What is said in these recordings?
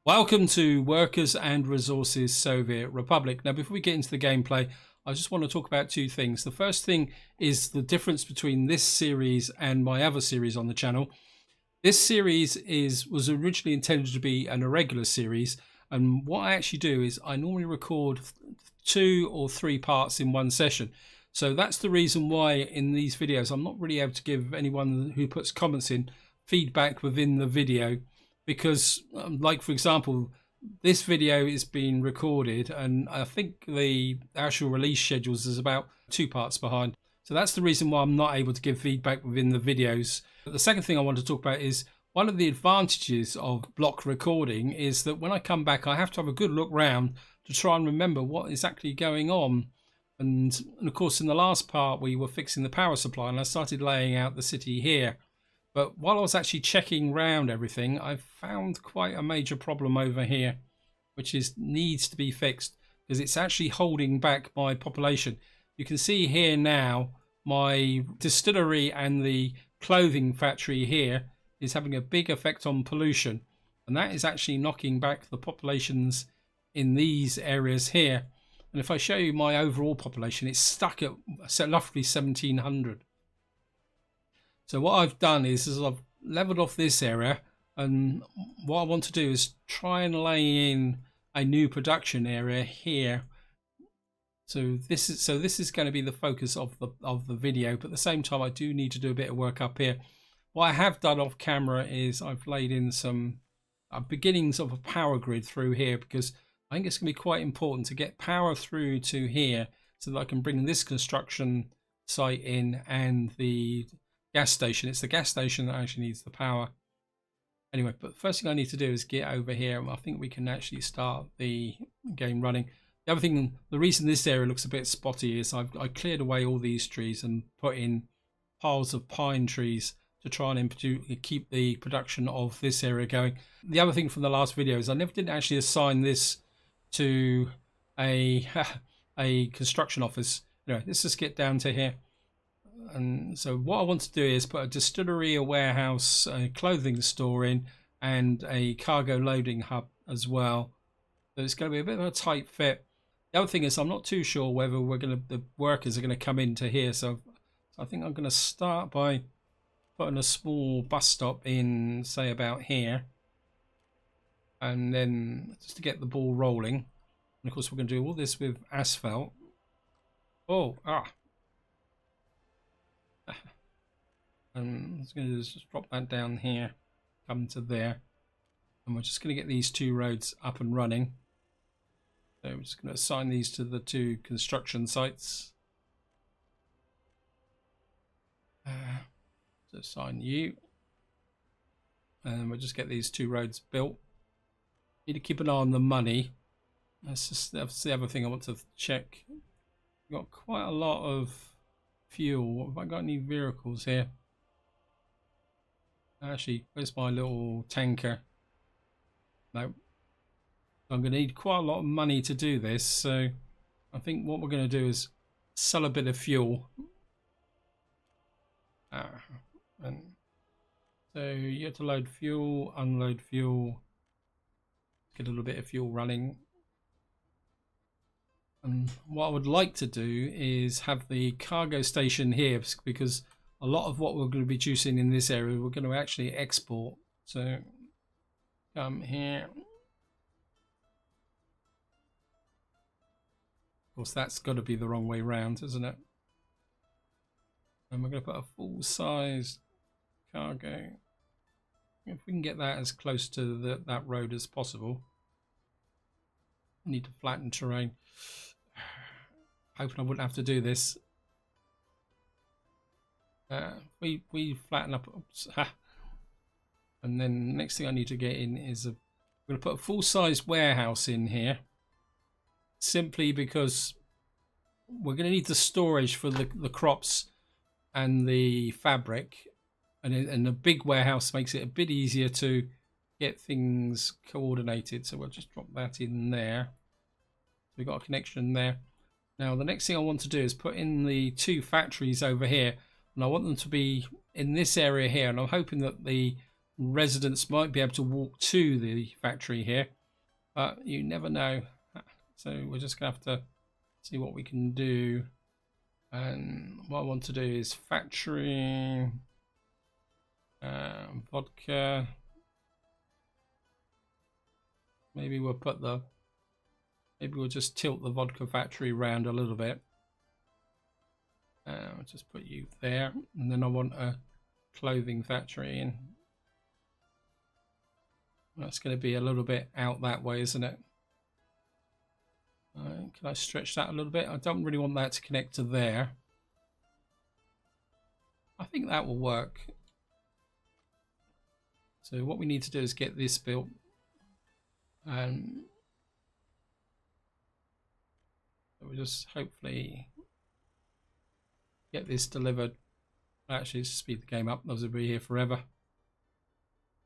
Welcome to Workers and Resources Soviet Republic. Now, before we get into the gameplay, I just want to talk about two things. The first thing is the difference between this series and my other series on the channel. This series was originally intended to be an irregular series, and what I actually do is I normally record 2 or 3 parts in one session. So that's the reason why in these videos I'm not really able to give anyone who puts comments in feedback within the video, because like for example, this video is being recorded and I think the actual release schedules is about 2 parts behind. So that's the reason why I'm not able to give feedback within the videos. But the second thing I want to talk about is one of the advantages of block recording is that when I come back I have to have a good look round to try and remember what is actually going on. And of course in the last part we were fixing the power supply and I started laying out the city here. But while I was actually checking round everything, I found quite a major problem over here, which needs to be fixed because it's actually holding back my population. You can see here now my distillery and the clothing factory here is having a big effect on pollution, and that is actually knocking back the populations in these areas here. And if I show you my overall population, it's stuck at roughly 1700. So what I've done is I've leveled off this area, and what I want to do is try and lay in a new production area here. So this is going to be the focus of the video, but at the same time I do need to do a bit of work up here. What I have done off camera is I've laid in some beginnings of a power grid through here, because I think it's going to be quite important to get power through to here so that I can bring this construction site in and the gas station. It's the gas station that actually needs the power. Anyway, but the first thing I need to do is get over here, and I think we can actually start the game running. The other thing, the reason this area looks a bit spotty is I cleared away all these trees and put in piles of pine trees to try and keep the production of this area going. The other thing from the last video is I never did actually assign this to a construction office. Anyway, let's just get down to here. And so what I want to do is put a distillery, a warehouse, a clothing store in, and a cargo loading hub as well. So it's going to be a bit of a tight fit. The other thing is I'm not too sure whether the workers are going to come into here. So I think I'm going to start by putting a small bus stop in, say about here, and then just to get the ball rolling. And of course we're going to do all this with asphalt. And I'm just going to just drop that down here, come to there, and we're just going to get these 2 roads up and running. So we're just going to assign these to the 2 construction sites. So assign you, and we'll just get these 2 roads built. Need to keep an eye on the money. That's the other thing I want to check. We've got quite a lot of fuel. Have I got any vehicles here? Actually, where's my little tanker? No. I'm going to need quite a lot of money to do this, so I think what we're going to do is sell a bit of fuel. And so you have to load fuel, unload fuel, get a little bit of fuel running. And what I would like to do is have the cargo station here, because a lot of what we're going to be producing in this area we're going to actually export. So come here. Of course that's got to be the wrong way round, isn't it? And we're going to put a full-size cargo. If we can get that as close to that road as possible. I need to flatten terrain. Hoping I wouldn't have to do this. We flatten up. Oops, and then the next thing I need to get in is we're going to put a full-size warehouse in here, simply because we're going to need the storage for the crops and the fabric, and a big warehouse makes it a bit easier to get things coordinated. So we'll just drop that in there. We've got a connection there. Now the next thing I want to do is put in the 2 factories over here, and I want them to be in this area here, and I'm hoping that the residents might be able to walk to the factory here, but you never know. So we're just gonna have to see what we can do. And what I want to do is factory vodka. Maybe we'll just tilt the vodka factory around a little bit. I'll just put you there, and then I want a clothing factory in. That's going to be a little bit out that way, isn't it? Can I stretch that a little bit? I don't really want that to connect to there. I think that will work. So what we need to do is get this built. We'll just hopefully get this delivered. Actually, speed the game up. Those will be here forever.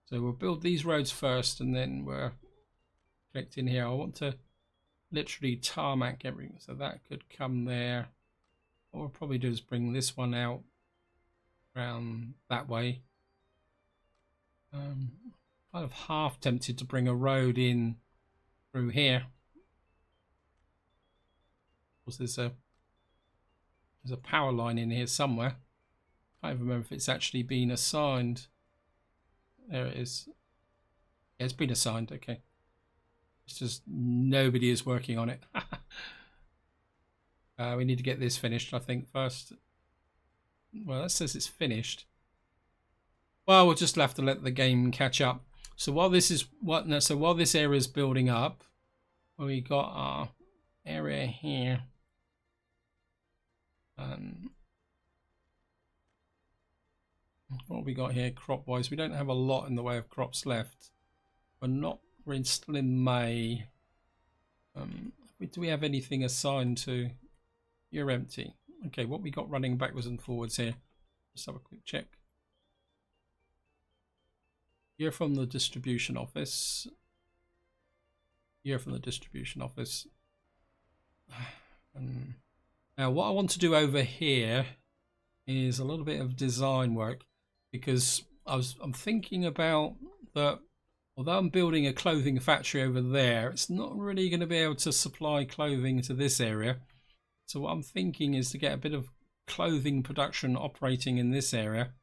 So we'll build these roads first, and then we're connecting here. I want to literally tarmac everything, so that could come there. What we'll probably do is bring this one out around that way. Kind of half tempted to bring a road in through here. Of course, there's a power line in here somewhere. I can't remember if it's actually been assigned. There it is. Yeah, it's been assigned. Okay. It's just nobody is working on it. We need to get this finished, I think, first. Well, that says it's finished. Well, we'll just have to let the game catch up. So while this is while this area is building up, we got our area here. What we got here crop wise, we don't have a lot in the way of crops left. We're still in May. Do we have anything assigned to? You're empty. Okay, what we got running backwards and forwards here? Let's have a quick check. You're from the distribution office. You're from the distribution office. Now what I want to do over here is a little bit of design work, because I'm thinking about that. Although I'm building a clothing factory over there, it's not really going to be able to supply clothing to this area. So what I'm thinking is to get a bit of clothing production operating in this area,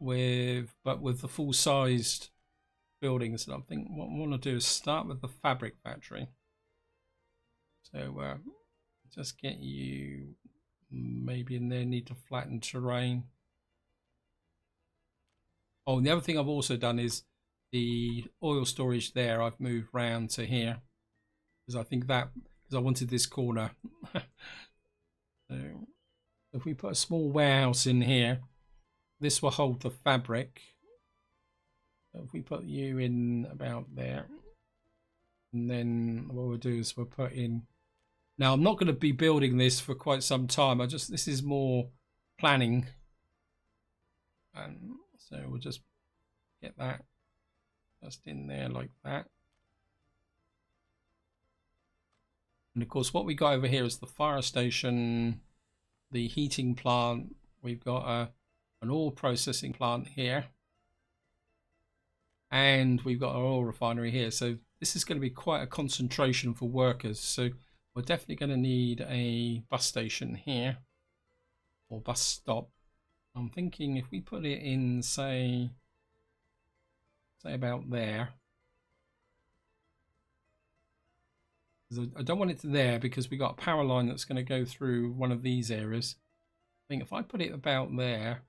but with the full-sized buildings. And I think what I want to do is start with the fabric factory. So just get you maybe in there. Need to flatten terrain. Oh, and the other thing I've also done is the oil storage there I've moved round to here, because I think that, because I wanted this corner. So if we put a small warehouse in here, this will hold the fabric. So if we put you in about there, and then what we'll do is we'll put in, now I'm not going to be building this for quite some time. This is more planning, and so we'll just get that just in there like that. And of course what we got over here is the fire station, the heating plant. We've got an oil processing plant here, and we've got our oil refinery here. So this is going to be quite a concentration for workers. So we're definitely going to need a bus station here, or bus stop. I'm thinking if we put it in, say about there. I don't want it to there because we got a power line that's going to go through one of these areas. I think if I put it about there,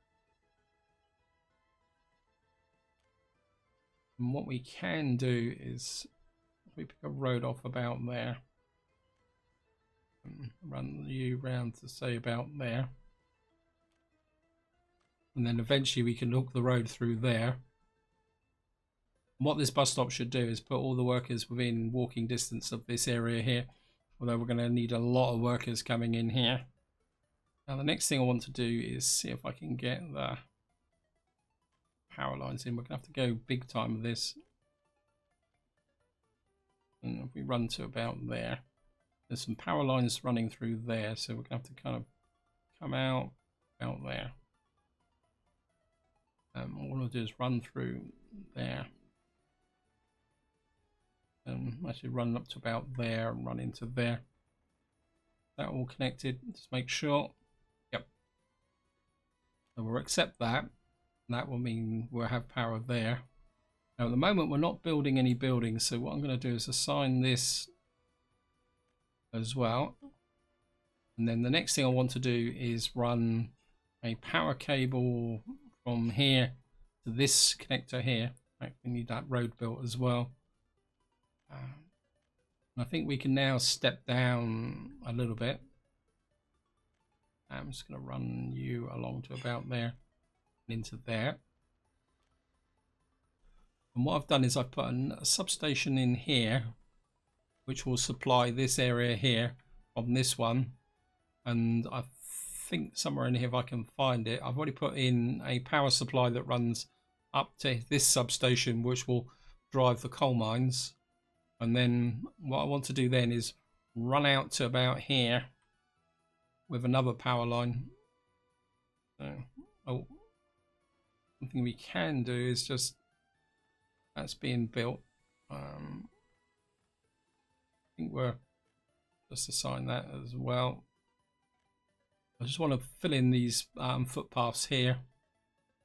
and what we can do is if we pick a road off about there and run you round to say about there, and then eventually we can hook the road through there. What this bus stop should do is put all the workers within walking distance of this area here, although we're going to need a lot of workers coming in here. Now the next thing I want to do is see if I can get the power lines in. We're going to have to go big time with this. And if we run to about there, there's some power lines running through there, so we're going to have to kind of come out there. All we'll do is run through there. Actually run up to about there and run into there. That all connected. Just make sure. Yep. So we'll accept that. That will mean we'll have power there. Now at the moment we're not building any buildings, so what I'm going to do is assign this as well. And then the next thing I want to do is run a power cable from here to this connector here. Right, we need that road built as well. I think we can now step down a little bit. I'm just going to run you along to about there and into there. And what I've done is I've put a substation in here, which will supply this area here from this one. And I think somewhere in here, if I can find it, I've already put in a power supply that runs up to this substation, which will drive the coal mines. And then what I want to do then is run out to about here with another power line. So, one thing we can do is just, that's being built. I think we're just assign that as well. I just want to fill in these footpaths here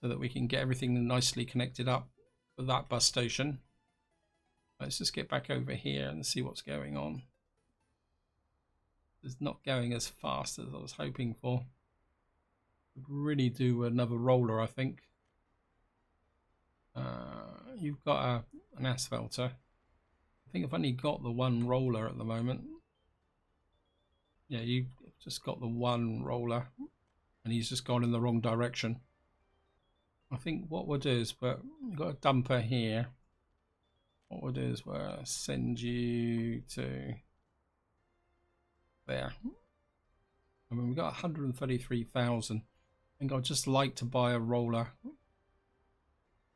so that we can get everything nicely connected up with that bus station. Let's just get back over here and see what's going on. It's not going as fast as I was hoping for. Could really do another roller, I think. You've got an asphalter. I think I've only got the one roller at the moment. Yeah, you've just got the one roller and he's just gone in the wrong direction. I think what we'll do is we've got a dumper here. What we'll do is we'll send you to there. I mean, we've got 133,000. I think I'd just like to buy a roller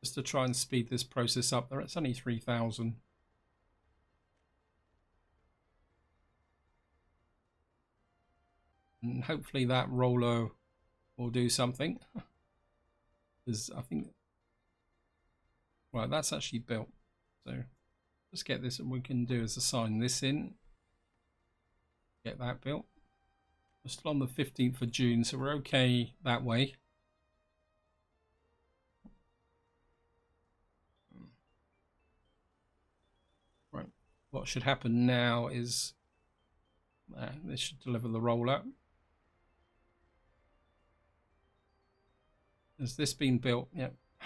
just to try and speed this process up. It's only 3,000. And hopefully that roller will do something. Because I think, right, that's actually built. So let's get this, and we can do is assign this in. Get that built. We're still on the 15th of June, so we're okay that way. Right, what should happen now is this should deliver the roller. Has this been built? Yep. I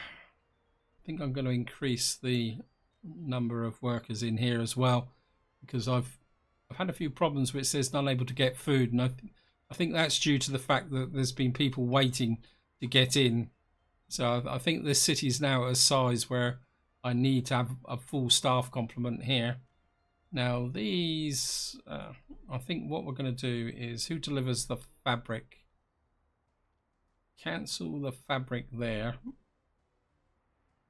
think I'm going to increase the number of workers in here as well, because I've had a few problems where it says unable to get food, and I think that's due to the fact that there's been people waiting to get in. So I think this city is now at a size where I need to have a full staff complement here. Now these, I think what we're going to do is, who delivers the fabric? Cancel the fabric there.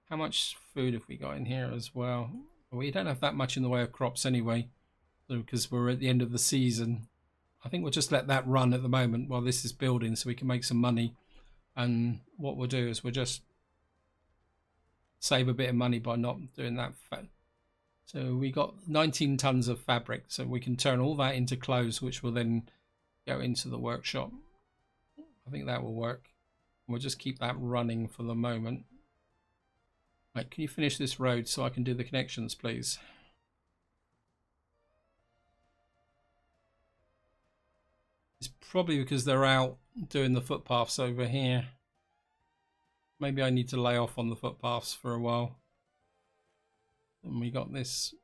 How much food have we got in here as well? We don't have that much in the way of crops anyway, so because we're at the end of the season. I think we'll just let that run at the moment while this is building, so we can make some money. And what we'll do is we'll just save a bit of money by not doing that. So we got 19 tons of fabric, so we can turn all that into clothes, which will then go into the workshop. I think that will work. We'll just keep that running for the moment. Right, can you finish this road so I can do the connections, please? It's probably because they're out doing the footpaths over here. Maybe I need to lay off on the footpaths for a while. And we got this.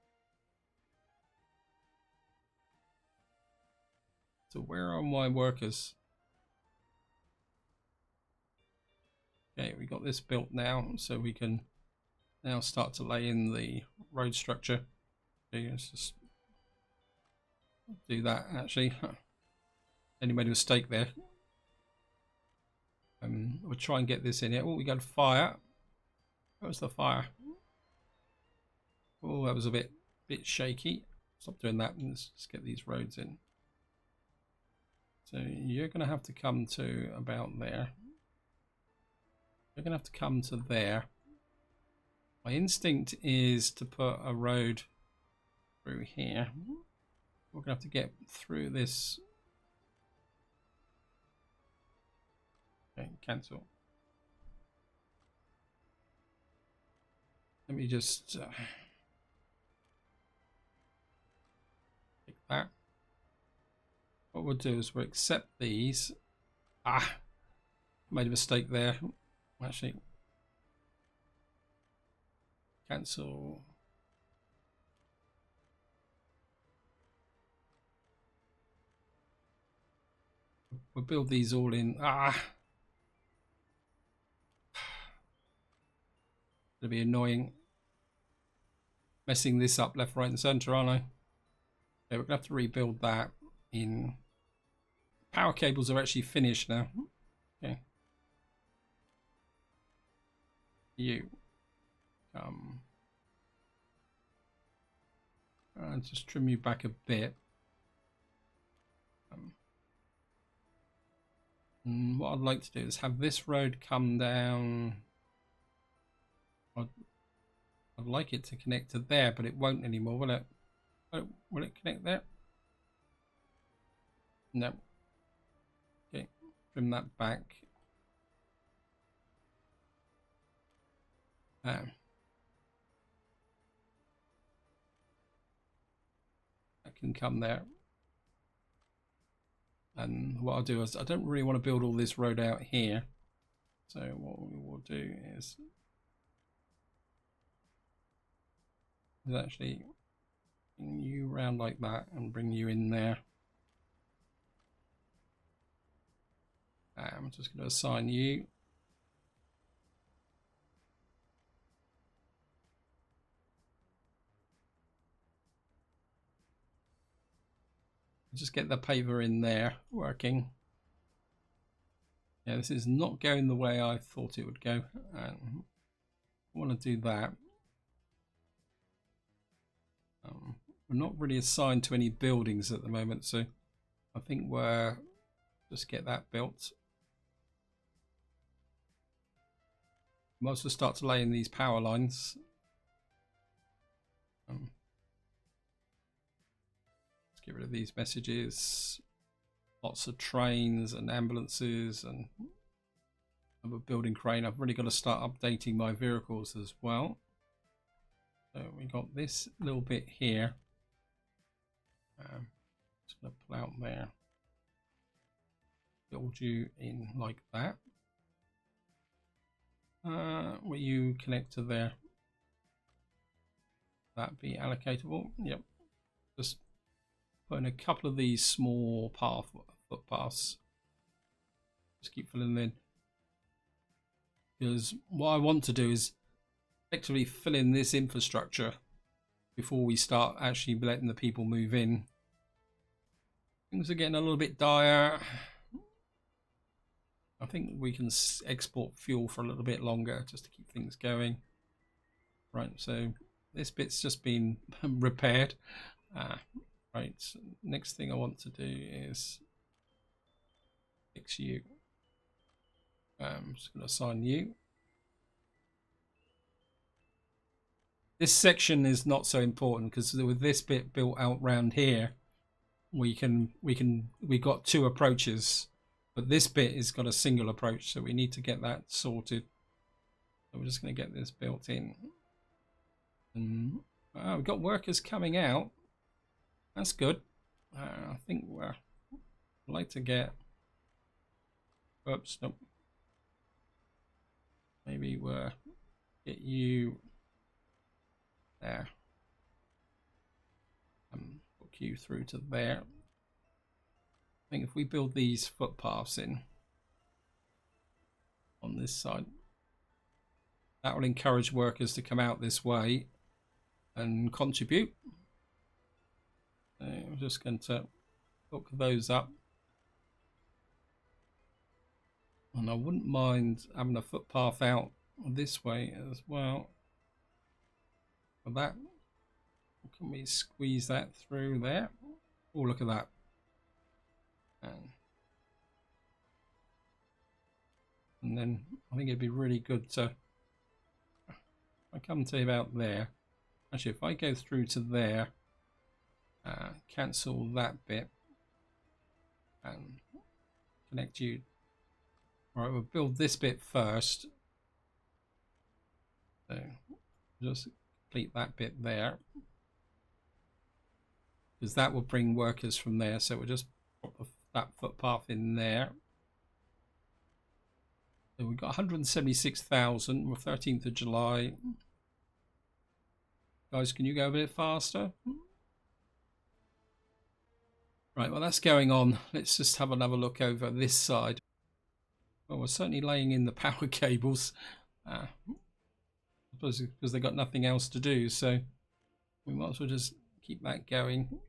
So where are my workers? Okay, we got this built now, so we can now start to lay in the road structure. Okay, let's just do that actually. Only made a mistake there. We'll try and get this in here. Oh, we got a fire. Where was the fire? Oh, that was a bit shaky. Stop doing that and let's just get these roads in. So you're going to have to come to about there. You're going to have to come to there. My instinct is to put a road through here. We're gonna have to get through this. Okay, cancel. Let me just take that. What we'll do is we'll accept these. Made a mistake there. Actually, cancel. We'll build these all in. Gonna be annoying. Messing this up left, right, and centre, aren't I? Okay, we're gonna have to rebuild that in. Power cables are actually finished now. Okay. You come. I'll just trim you back a bit. What I'd like to do is have this road come down. I'd like it to connect to there, but it won't anymore, will it? Will it connect there? No. Okay, trim that back. That can come there. And what I'll do is I don't really want to build all this road out here. So what we will do is actually bring you around like that and bring you in there. I'm just going to assign you. Just get the paver in there working. Yeah, this is not going the way I thought it would go. I want to do that. We're not really assigned to any buildings at the moment, so I think we're just get that built. Might as well start to lay in these power lines. Get rid of these messages. Lots of trains and ambulances and a building crane. I've really got to start updating my vehicles as well. So we got this little bit here. Just going to pull out there. Build you in like that. Will you connect to there? That be allocatable? Yep. Just put in a couple of these small footpaths. Just keep filling them in. Because what I want to do is effectively fill in this infrastructure before we start actually letting the people move in. Things are getting a little bit dire. I think we can export fuel for a little bit longer just to keep things going. Right, so this bit's just been repaired. Right, so next thing I want to do is fix you. I'm just going to assign you. This section is not so important because with this bit built out round here, we got two approaches, but this bit has got a single approach, so we need to get that sorted. So we're just going to get this built in. And we've got workers coming out. That's good. I think I'd like to get. Oops, nope. Maybe we'll get you there. Book you through to there. I think if we build these footpaths in on this side, that will encourage workers to come out this way and contribute. So I'm just going to hook those up. And I wouldn't mind having a footpath out this way as well. For that, can we squeeze that through there? Oh, look at that. And then I think it'd be really good to I come to about there. Actually, if I go through to there, cancel that bit and connect you. All right, we'll build this bit first. So just complete that bit there, because that will bring workers from there. So we'll just put that footpath in there. So we've got 176,000. We're 13th of July. Guys, can you go a bit faster? Right, well, that's going on. Let's just have another look over this side. Well, we're certainly laying in the power cables. I suppose because they've got nothing else to do, so we might as well just keep that going.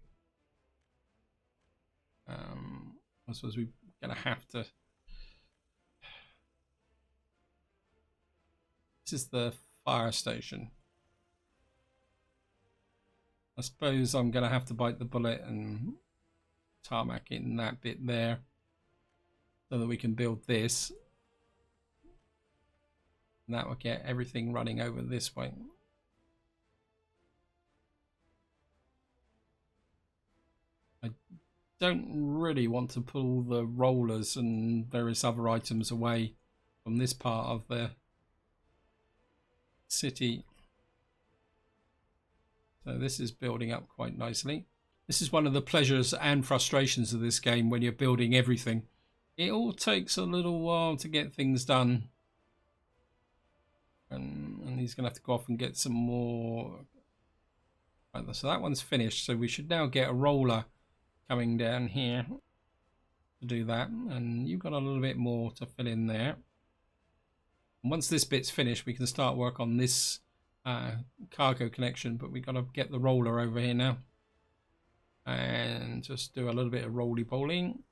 I suppose we're going to have to. This is the fire station. I suppose I'm going to have to bite the bullet and tarmac in that bit there so that we can build this. And that will get everything running over this way. I don't really want to pull the rollers and various other items away from this part of the city. So this is building up quite nicely. This is one of the pleasures and frustrations of this game when you're building everything. It all takes a little while to get things done. And he's going to have to go off and get some more. Right, so that one's finished. So we should now get a roller coming down here to do that. And you've got a little bit more to fill in there. And once this bit's finished, we can start work on this cargo connection, but we've got to get the roller over here now and just do a little bit of roly bowling.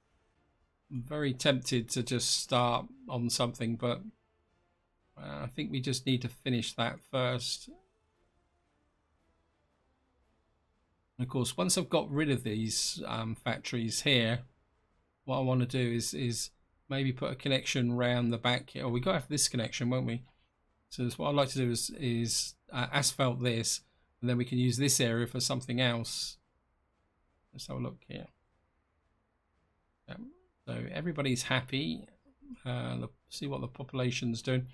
I'm very tempted to just start on something, but I think we just need to finish that first. And of course, once I've got rid of these factories here, what I want to do is maybe put a connection around the back here. Oh, we got to have this connection, won't we? So what I'd like to do is asphalt this, and then we can use this area for something else. Let's have a look here. Yeah. So everybody's happy. See what the population's doing.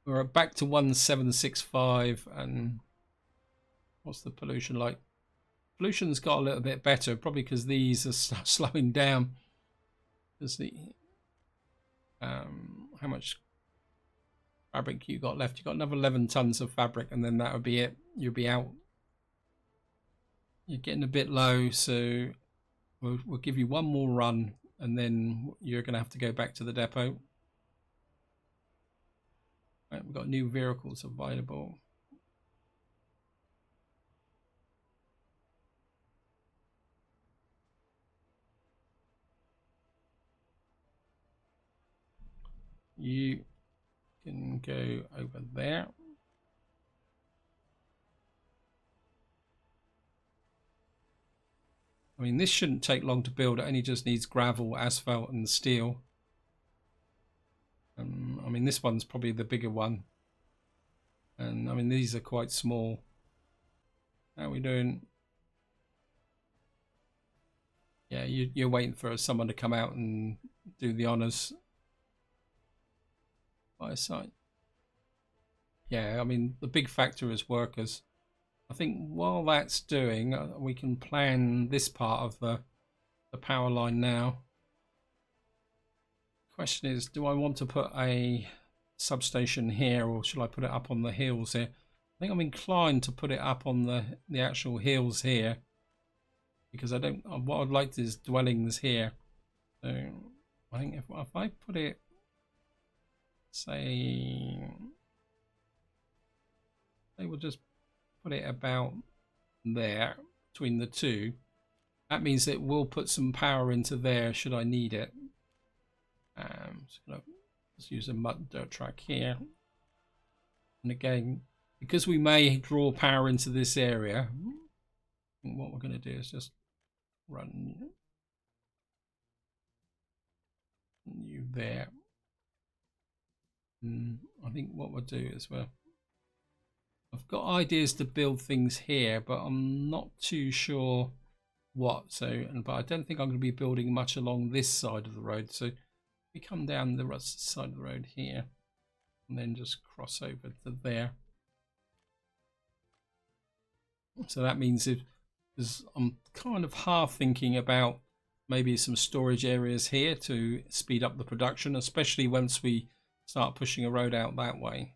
We're back to 1765, and what's the pollution like? Pollution's got a little bit better, probably because these are slowing down. There's the how much fabric you got left? You got another 11 tons of fabric, and then that would be it. You'll be out. You're getting a bit low, so we'll give you one more run, and then you're going to have to go back to the depot. Right, we've got new vehicles available. You can go over there. I mean, this shouldn't take long to build. It only just needs gravel, asphalt, and steel. I mean, this one's probably the bigger one. And I mean, these are quite small. How are we doing? Yeah, you're waiting for someone to come out and do the honors. By site. Yeah, I mean, the big factor is workers. I think while that's doing, we can plan this part of the power line now. Question is, do I want to put a substation here, or should I put it up on the hills here? I think I'm inclined to put it up on the actual hills here, because I don't. What I'd like is dwellings here. So I think if I put it, say we'll just put it about there between the two. That means that we'll put some power into there should I need it. So let's use a mud dirt track here. And again, because we may draw power into this area, what we're going to do is just run you there. I think what we'll do is we'll I've got ideas to build things here, but I'm not too sure what. So, but I don't think I'm going to be building much along this side of the road. So we come down the side of the road here and then just cross over to there. So that means I'm kind of half thinking about maybe some storage areas here to speed up the production, especially once we start pushing a road out that way.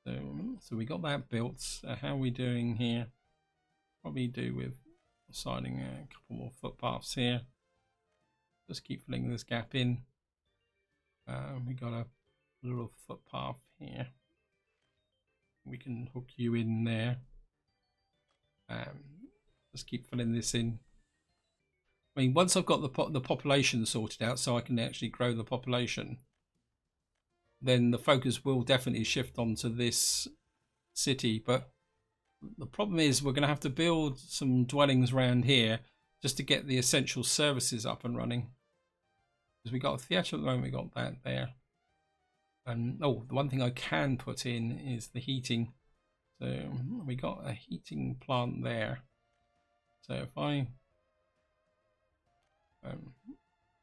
So we got that built. How are we doing here? Probably do with assigning a couple more footpaths here. Just keep filling this gap in. We got a little footpath here. We can hook you in there. Just keep filling this in. I mean, once I've got the population sorted out, so I can actually grow the population, then the focus will definitely shift onto this city. But the problem is we're going to have to build some dwellings around here just to get the essential services up and running. Because we got a theatre at the moment, we got that there. And oh, the one thing I can put in is the heating. So we got a heating plant there. So if I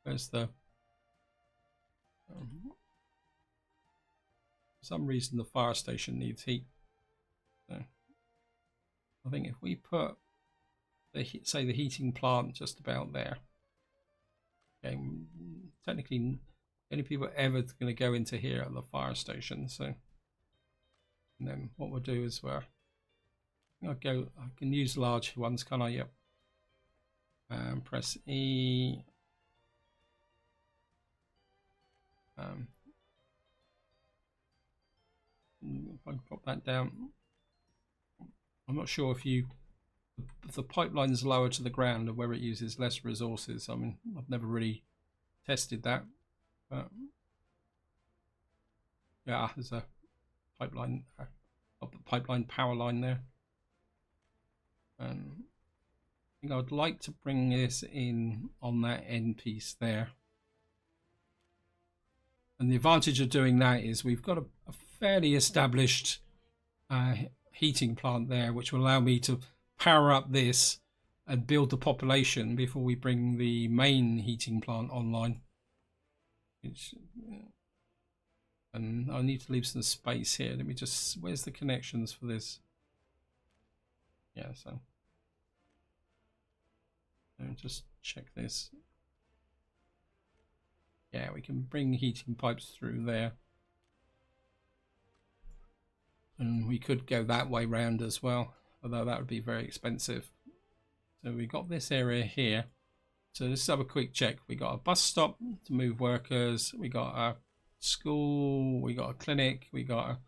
where's the for some reason the fire station needs heat. So I think if we put the say the heating plant just about there. Okay, technically only people ever going to go into here at the fire station. So and then what we'll do is I can use large ones, can I? Yep. Press E. If I can drop that down. I'm not sure if the pipeline's lower to the ground and where it uses less resources. I mean, I've never really tested that. But yeah, there's a pipeline, pipeline power line there. I think I would like to bring this in on that end piece there. And the advantage of doing that is we've got a fairly established heating plant there, which will allow me to power up this and build the population before we bring the main heating plant online. And I need to leave some space here. Let me just, where's the connections for this? Yeah, so just check this. Yeah, we can bring heating pipes through there. And we could go that way round as well, although that would be very expensive. So we got this area here. So let's have a quick check. We got a bus stop to move workers. We got a school. We got a clinic. We got a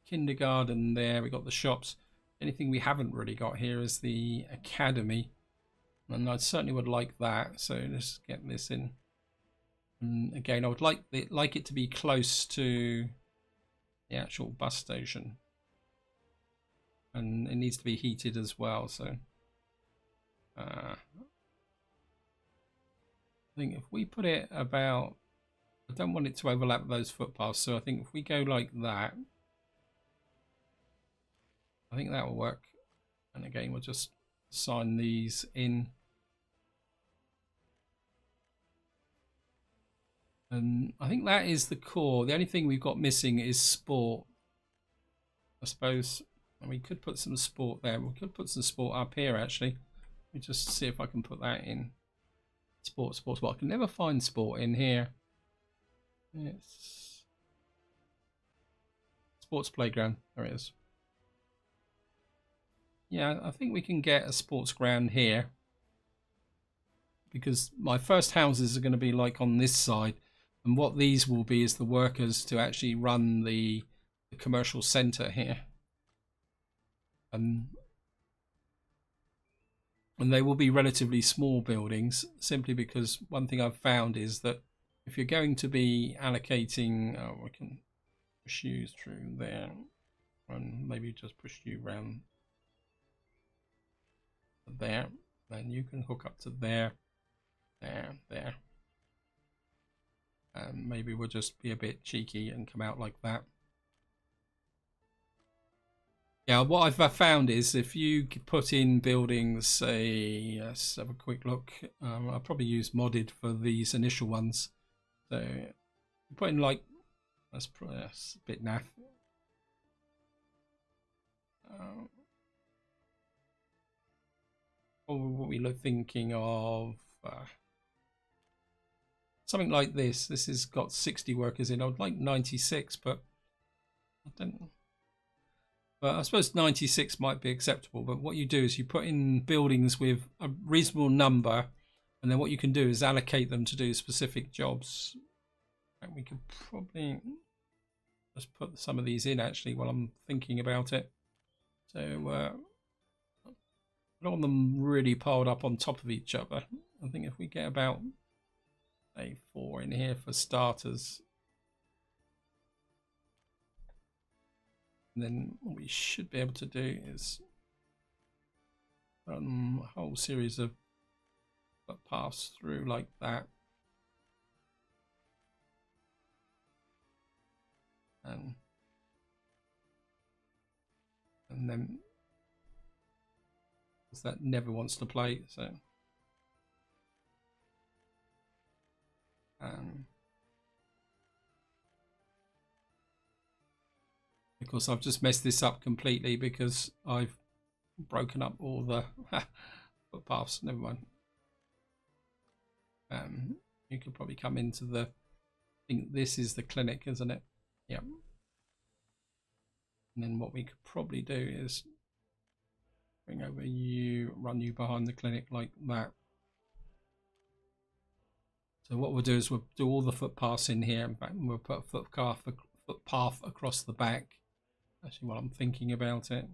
kindergarten there. We got the shops. Anything we haven't really got here is the academy. And I certainly would like that. So let's get this in. And again, I would like it to be close to the actual bus station. And it needs to be heated as well. So I think if we put it about, I don't want it to overlap those footpaths. So I think if we go like that, I think that will work. And again, we'll just assign these in. And I think that is the core. The only thing we've got missing is sport, I suppose. And we could put some sport there. We could put some sport up here, actually. Let me just see if I can put that in. Sport. I can never find sport in here. It's sports playground. There it is. Yeah, I think we can get a sports ground here. Because my first houses are going to be like on this side. And what these will be is the workers to actually run the commercial centre here. And they will be relatively small buildings, simply because one thing I've found is that if you're going to be allocating, we can push you through there and maybe just push you around there, then you can hook up to there, there. And maybe we'll just be a bit cheeky and come out like that. Yeah, what I've found is if you put in buildings, say, let's have a quick look. I'll probably use modded for these initial ones. So you put in like, that's a bit naff. What we look thinking of something like this. This has got 60 workers in. I would like 96, but I don't. But I suppose 96 might be acceptable. But what you do is you put in buildings with a reasonable number, and then what you can do is allocate them to do specific jobs. And we could probably just put some of these in actually while I'm thinking about it. So I don't want them really piled up on top of each other. I think if we get about say 4 in here for starters, and then what we should be able to do is run a whole series of paths through like that. And then that never wants to play, so of course I've just messed this up completely because I've broken up all the footpaths. Never mind. You could probably come into the, I think this is the clinic, isn't it? Yeah. And then what we could probably do is bring over you, run you behind the clinic like that. So what we'll do is we'll do all the footpaths in here. In fact, we'll put a footpath across the back. Actually, while I'm thinking about it,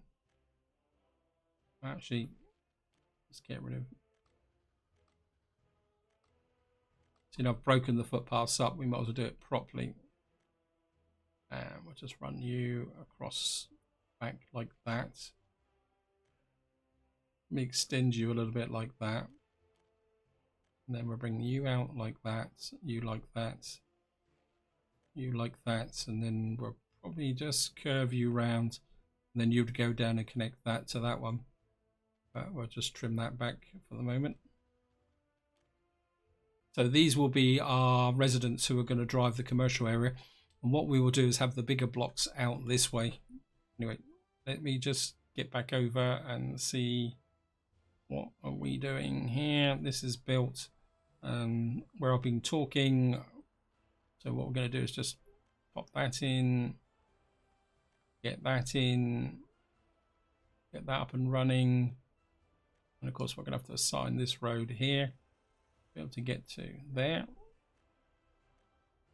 actually, let's get rid of. So, you know, I've broken the footpaths up. We might as well do it properly. And we'll just run you across back like that. Let me extend you a little bit like that. And then we'll bring you out like that, you like that, you like that, and then we'll probably just curve you round, and then you'd go down and connect that to that one. But we'll just trim that back for the moment. So these will be our residents who are going to drive the commercial area. And what we will do is have the bigger blocks out this way. Anyway, let me just get back over and see what are we doing here. This is built where I've been talking. So what we're going to do is just pop that in, get that in, get that up and running. And of course we're going to have to assign this road here, be able to get to there.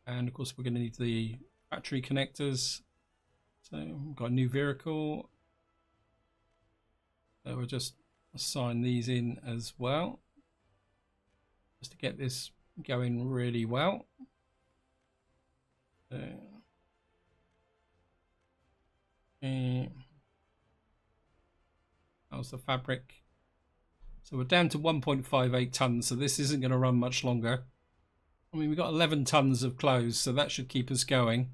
And of course we're going to need the battery connectors. So we've got a new vehicle. So we'll just assign these in as well, just to get this going really well. How's the fabric? So we're down to 1.58 tons, so this isn't going to run much longer. I mean, we've got 11 tons of clothes, so that should keep us going.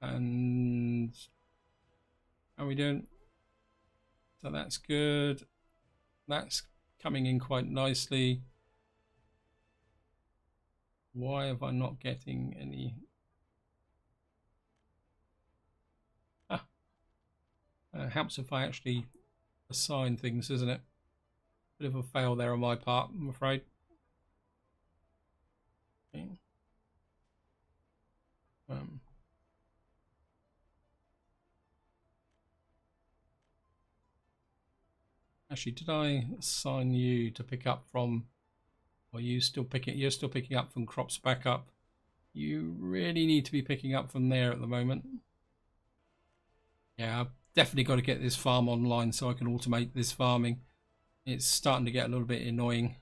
And how are we doing? So that's good. That's coming in quite nicely. Why have I not getting any? Helps if I actually assign things, isn't it? Bit of a fail there on my part, I'm afraid. Okay. Actually, did I assign you to pick up from, or you're still picking up from crops back up? You really need to be picking up from there at the moment. Yeah, I've definitely got to get this farm online so I can automate this farming. It's starting to get a little bit annoying.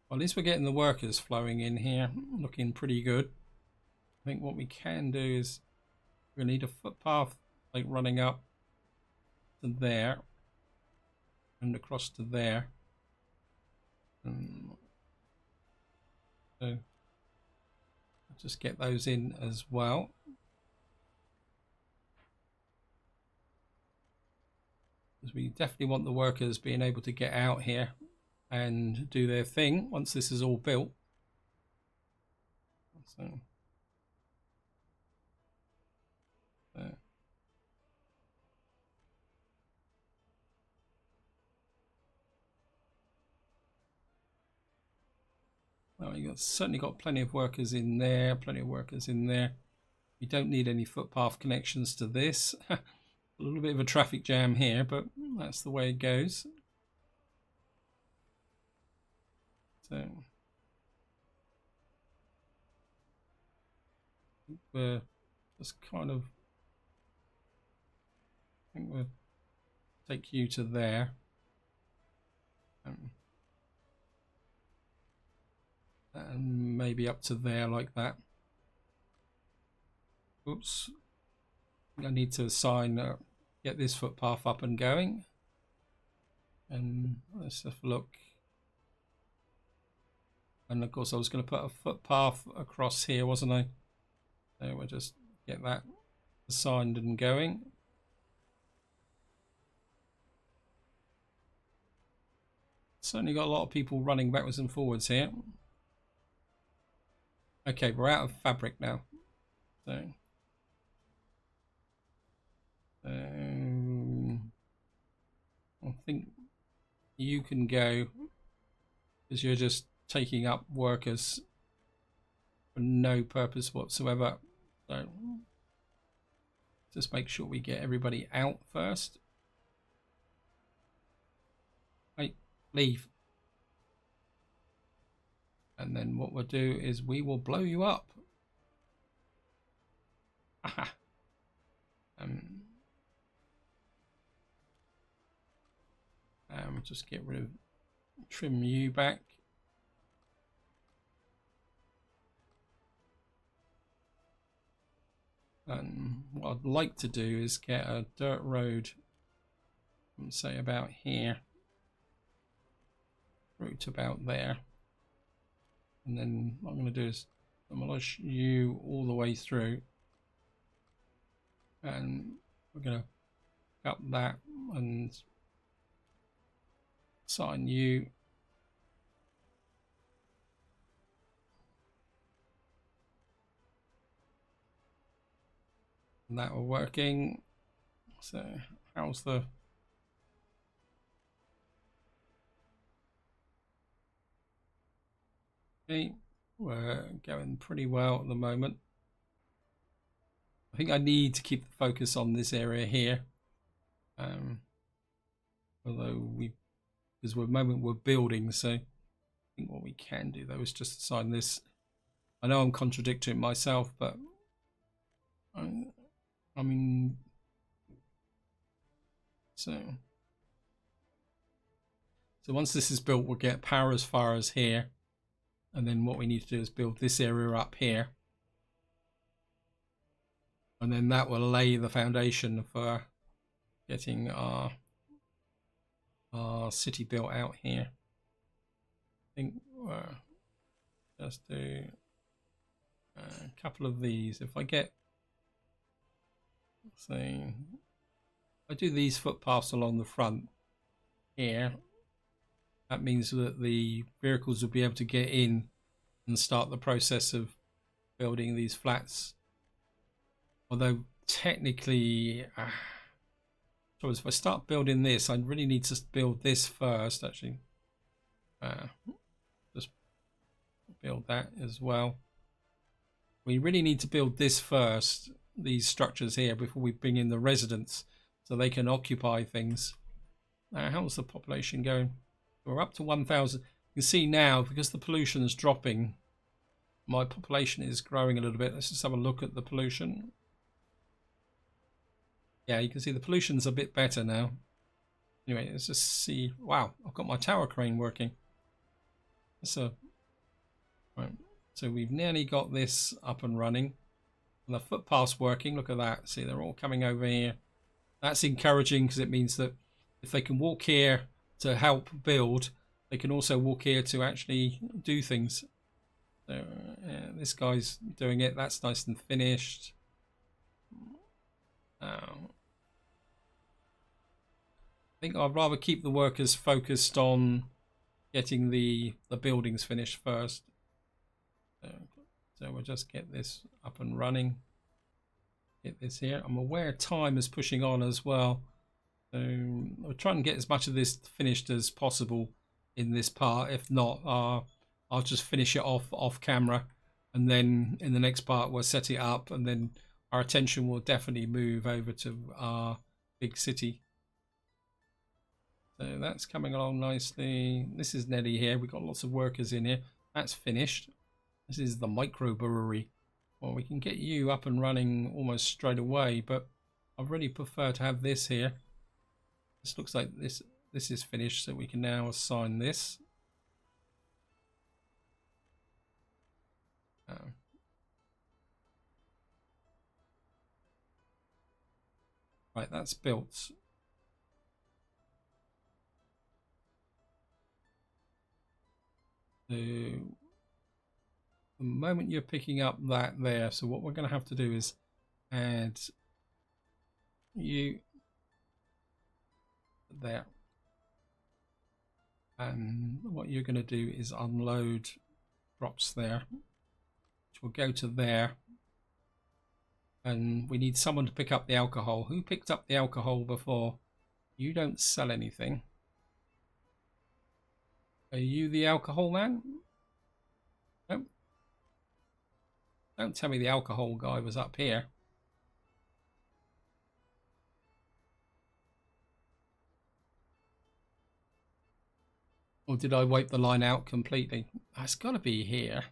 Well, at least we're getting the workers flowing in here, looking pretty good. I think what we can do is we're going to need a footpath like running up to there and across to there. So just get those in as well. Because we definitely want the workers being able to get out here and do their thing once this is all built. So, well, you've certainly got plenty of workers in there, plenty of workers in there. We don't need any footpath connections to this. A little bit of a traffic jam here, but that's the way it goes. So we're just kind of, I think we'll take you to there. And maybe up to there like that. Oops. I need to assign, get this footpath up and going. And let's have a look. And of course I was going to put a footpath across here, wasn't I? So we'll just get that assigned and going. Certainly got a lot of people running backwards and forwards here. Okay, we're out of fabric now. So I think you can go, because you're just taking up workers for no purpose whatsoever. So just make sure we get everybody out first. Hey, leave. And then what we'll do is we will blow you up. Aha. Just get rid of, trim you back. And what I'd like to do is get a dirt road from, say, about here through to about there. And then what I'm going to do is demolish you all the way through. And we're going to cut that and assign you. And that will working. So how's the okay, we're going pretty well at the moment. I think I need to keep the focus on this area here. Although because we're moment we're building, so I think what we can do though is just assign this. I know I'm contradicting myself, but I mean, so once this is built, we'll get power as far as here, and then what we need to do is build this area up here, and then that will lay the foundation for getting our city built out here. I think just do a couple of these. If I get, say, I do these footpaths along the front here, that means that the vehicles will be able to get in and start the process of building these flats. Although technically, so if I start building this, I really need to build this first, actually. Just build that as well. We really need to build this first, these structures here, before we bring in the residents so they can occupy things. How's the population going? We're up to 1,000. You can see now, because the pollution is dropping, my population is growing a little bit. Let's just have a look at the pollution. Yeah, you can see the pollution's a bit better now. Anyway, let's just see. Wow, I've got my tower crane working. So, right. So we've nearly got this up and running. And the footpath's working. Look at that. See, they're all coming over here. That's encouraging because it means that if they can walk here to help build, they can also walk here to actually do things. So this guy's doing it. That's nice and finished. I think I'd rather keep the workers focused on getting the buildings finished first. So we'll just get this up and running. Get this here. I'm aware time is pushing on as well. So I'll try and get as much of this finished as possible in this part. If not, I'll just finish it off camera, and then in the next part we'll set it up, and then our attention will definitely move over to our big city. So that's coming along nicely. This is Nelly here. We've got lots of workers in here. That's finished. This is the microbrewery. Well, we can get you up and running almost straight away, but I'd really prefer to have this here. This looks like this is finished, so we can now assign this. Right, that's built. So the moment you're picking up that there, so what we're going to have to do is add you there, and what you're going to do is unload drops there, which will go to there, and we need someone to pick up the alcohol. Who picked up the alcohol before? You don't sell anything. Are you the alcohol man? Nope. Don't tell me the alcohol guy was up here. Or did I wipe the line out completely? It's got to be here.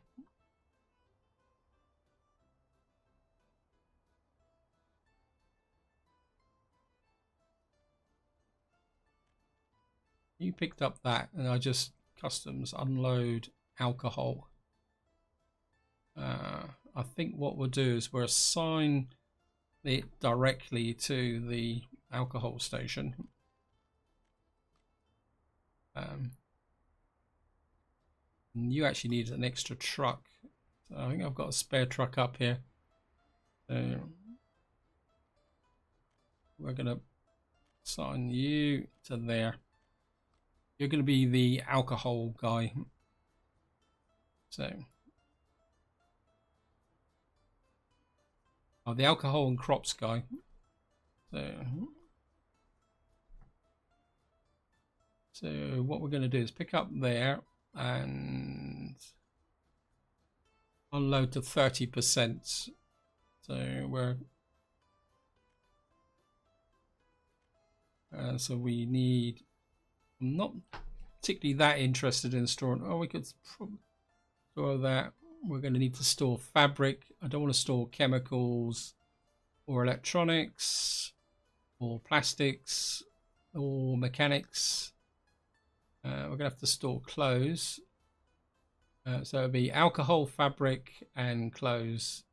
You picked up that, and I just customs unload alcohol. I think what we'll do is we'll assign it directly to the alcohol station. And you actually need an extra truck. So I think I've got a spare truck up here. So we're going to assign you to there. You're going to be the alcohol guy. So, the alcohol and crops guy. So what we're going to do is pick up there and unload to 30%. So so we need. I'm not particularly that interested in storing. Oh, we could store that. We're going to need to store fabric. I don't want to store chemicals or electronics or plastics or mechanics. We're going to have to store clothes. So it'll be alcohol, fabric, and clothes.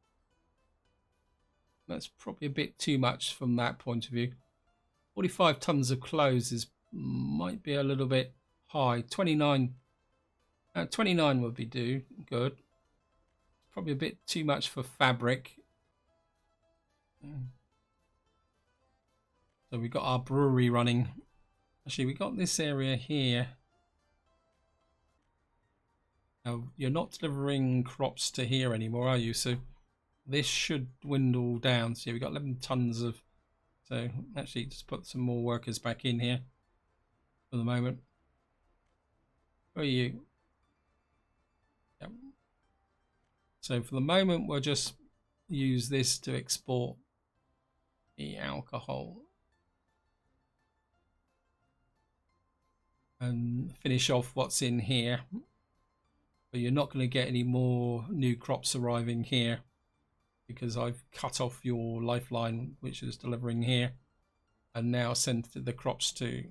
That's probably a bit too much from that point of view. 45 tons of clothes might be a little bit high. 29 would be good. Probably a bit too much for fabric. So we've got our brewery running. Actually, we got this area here. Now, you're not delivering crops to here anymore, are you? So this should dwindle down. So we've got 11 tons of. So actually, just put some more workers back in here for the moment. Where are you? Yep. So for the moment, we'll just use this to export the alcohol and finish off what's in here. But you're not going to get any more new crops arriving here because I've cut off your lifeline, which is delivering here, and now sent the crops to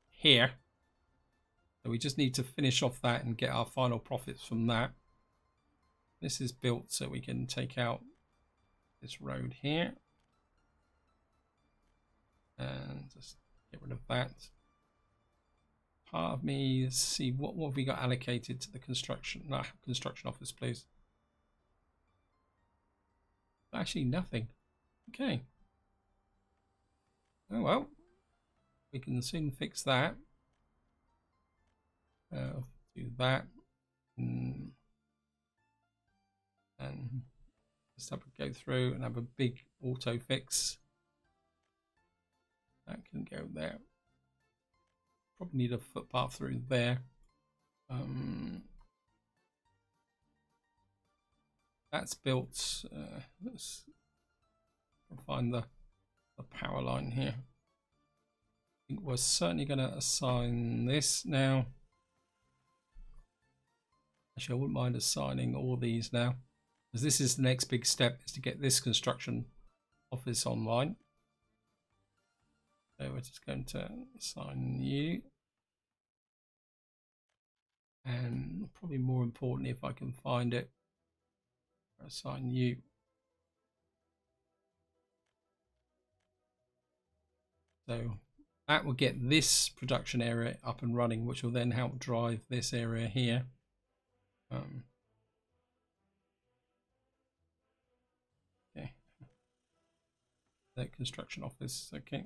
here. So we just need to finish off that and get our final profits from that. This is built so we can take out this road here and just get rid of that. Part of me, see what have we got allocated to the construction office, please. Actually, nothing. Okay. Oh well. We can soon fix that. Do that. And just have to go through and have a big auto fix. That can go there. Probably need a footpath through there. That's built. Let's find the power line here. I think we're certainly going to assign this now. Actually, I wouldn't mind assigning all these now, because this is the next big step, is to get this construction office online. So we're just going to assign you. And probably more importantly, if I can find it, assign you. So that will get this production area up and running, which will then help drive this area here. Okay. That construction office, okay.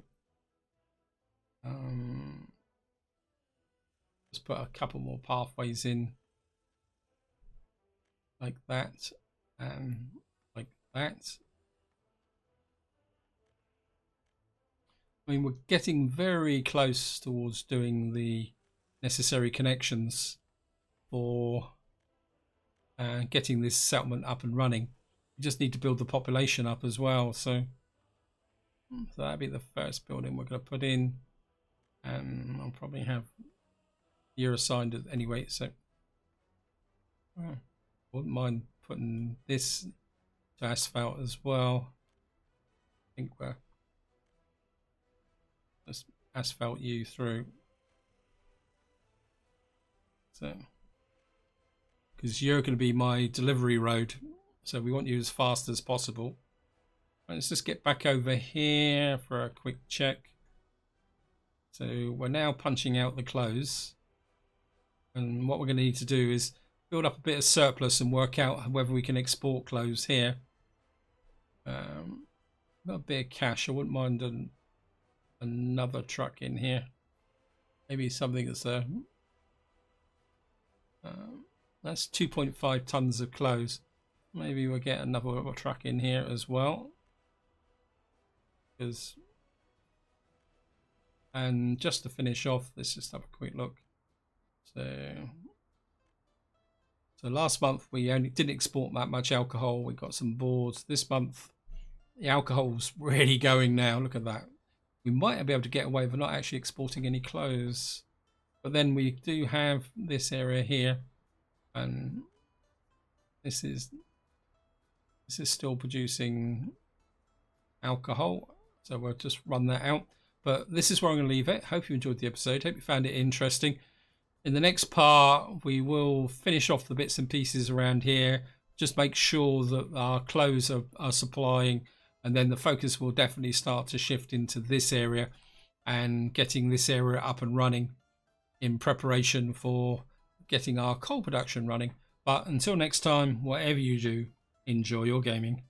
Just put a couple more pathways in, like that, and like that. I mean, we're getting very close towards doing the necessary connections for getting this settlement up and running. We just need to build the population up as well. So that'll be the first building we're going to put in, and I'll probably have year assigned anyway. So I wouldn't mind putting this to asphalt as well. I think we're just asphalt you through. So, because you're going to be my delivery road, so we want you as fast as possible. Let's just get back over here for a quick check. So we're now punching out the close, and what we're going to need to do is build up a bit of surplus and work out whether we can export clothes here. Got a bit of cash. I wouldn't mind another truck in here. Maybe something that's that's 2.5 tons of clothes. Maybe we'll get another truck in here as well. And just to finish off, let's just have a quick look. So last month we only didn't export that much alcohol. We got some boards. This month the alcohol's really going now. Look at that. We might be able to get away with not actually exporting any clothes, but then we do have this area here, and this is still producing alcohol, so we'll just run that out. But this is where I'm going to leave it. Hope you enjoyed the episode. Hope you found it interesting. In the next part, we will finish off the bits and pieces around here. Just make sure that our clothes are supplying, and then the focus will definitely start to shift into this area and getting this area up and running in preparation for getting our coal production running. But until next time, whatever you do, enjoy your gaming.